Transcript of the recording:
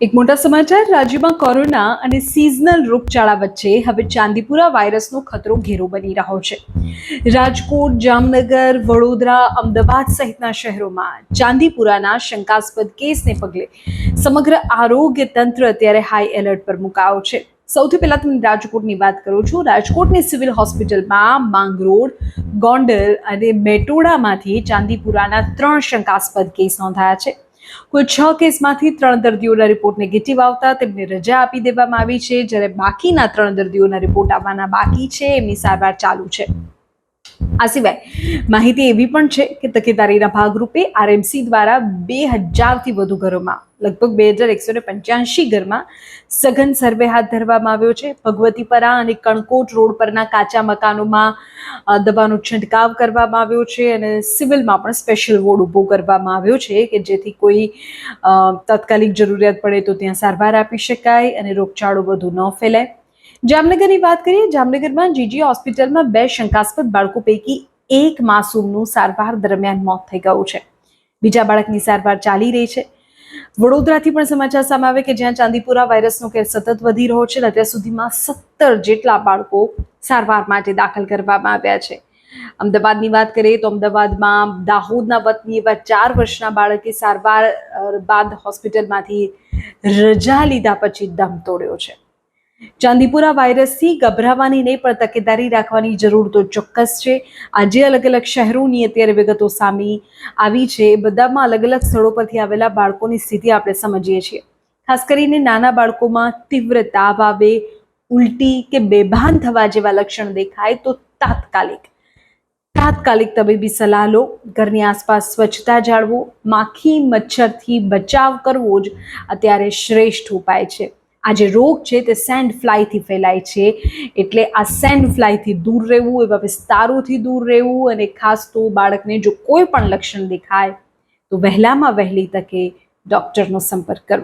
એક મોટા સમાચાર રાજ્યમાં કોરોના અને સિઝનલ રોગચાળા વચ્ચે હવે ચાંદીપુરા વાયરસનો ખતરો ઘેરો બની રહ્યો છે. રાજકોટ, જામનગર, વડોદરા, અમદાવાદ સહિતના શહેરોમાં ચાંદીપુરાના શંકાસ્પદ કેસને પગલે સમગ્ર આરોગ્ય તંત્ર અત્યારે હાઈ એલર્ટ પર મુકાયો છે. સૌથી પહેલા તમે રાજકોટની વાત કરું છું. રાજકોટની સિવિલ હોસ્પિટલમાં માંગરોળ, ગોંડલ અને મેટોડામાંથી ચાંદીપુરાના 3 શંકાસ્પદ કેસ નોંધાયા છે. કુલ 6 કેસમાંથી 3 દર્દીઓના રિપોર્ટ નેગેટિવ આવતા તેમને રજા આપી દેવામાં આવી છે, જ્યારે બાકીના 3 દર્દીઓના રિપોર્ટ આવવાના બાકી છે, એમની સારવાર ચાલુ છે. આ સિવાય માહિતી એવી પણ છે કે તકેદારીના ભાગરૂપે આરએમસી દ્વારા 2000થી વધુ ઘરોમાં લગભગ 2185 ઘરમાં સઘન સર્વે હાથ ધરવામાં આવ્યો છે. ભગવતીપરા અને કણકોટ રોડ પરના કાચા મકાનોમાં દવાનો છંટકાવ કરવામાં આવ્યો છે અને સિવિલમાં પણ સ્પેશિયલ વોર્ડ ઊભો કરવામાં આવ્યો છે કે જેથી કોઈ તાત્કાલિક જરૂરિયાત પડે તો ત્યાં સારવાર આપી શકાય અને રોગચાળો વધુ ન ફેલાય. જામનગરની વાત કરીએ. જામનગરમાં જીજી હોસ્પિટલમાં 2 શંકાસ્પદ બાળકો પૈકી એક માસૂમનું સારવાર દરમિયાન મોત થઈ ગયું છે. બીજા બાળકની સારવાર ચાલી રહી છે. વડોદરાથી પણ સમાચાર સામે આવે કે જ્યાં ચાંદીપુરા વાયરસનો કેસ સતત વધી રહ્યો છે. અત્યાર સુધીમાં 17 જેટલા બાળકો સારવાર માટે દાખલ કરવામાં આવ્યા છે. અમદાવાદની વાત કરીએ તો અમદાવાદમાં દાહોદના વતની એવા 4 વર્ષના બાળકે સારવાર બાદ હોસ્પિટલમાંથી રજા લીધા પછી દમ તોડ્યો છે. ચાંદીપુરા વાયરસથી ગભરાવાની નહીં પણ તકેદારી રાખવાની જરૂર તો ચોક્કસ છે. આજે અલગ અલગ શહેરોની અત્યારે વિગતો સામે આવી છે. બધામાં અલગ અલગ સ્થળો પરથી આવેલા બાળકોની સ્થિતિ આપણે સમજીએ છીએ. ખાસ કરીને નાના બાળકોમાં તીવ્ર તાવ આવે, ઉલટી કે બેભાન થવા જેવા લક્ષણ દેખાય તો તાત્કાલિક તબીબી સલાહ લો. ઘરની આસપાસ સ્વચ્છતા જાળવો. માખી મચ્છરથી બચાવ કરવો જ અત્યારે શ્રેષ્ઠ ઉપાય છે. આ જે રોગ છે તે સેન્ડ ફ્લાયથી ફેલાય છે, એટલે આ સેન્ડ ફ્લાયથી દૂર રહેવું, એવા વિસ્તારોથી દૂર રહેવું અને ખાસ તો બાળકને જો કોઈ પણ લક્ષણ દેખાય તો વહેલામાં વહેલી તકે ડૉક્ટરનો સંપર્ક કરવો.